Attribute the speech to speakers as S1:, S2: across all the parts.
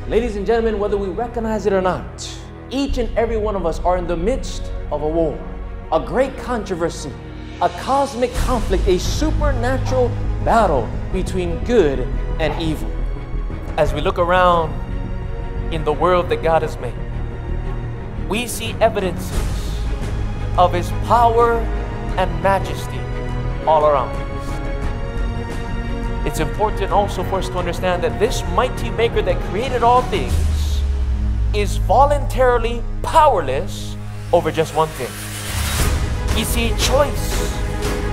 S1: Ladies and gentlemen, whether we recognize it or not, each and every one of us are in the midst of a war, a great controversy, a cosmic conflict, a supernatural battle between good and evil. As we look around in the world that God has made, we see evidences of His power and majesty all around us. It's important also for us to understand that this mighty Maker that created all things is voluntarily powerless over just one thing. You see, choice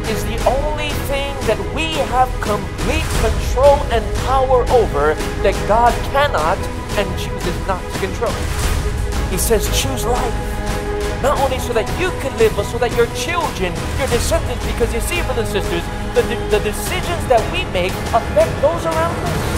S1: is the only thing that we have complete control and power over that God cannot and chooses not to control. He says, choose life. Not only so that you can live, but so that your children, your descendants, because you see, brothers and sisters, the decisions that we make affect those around us.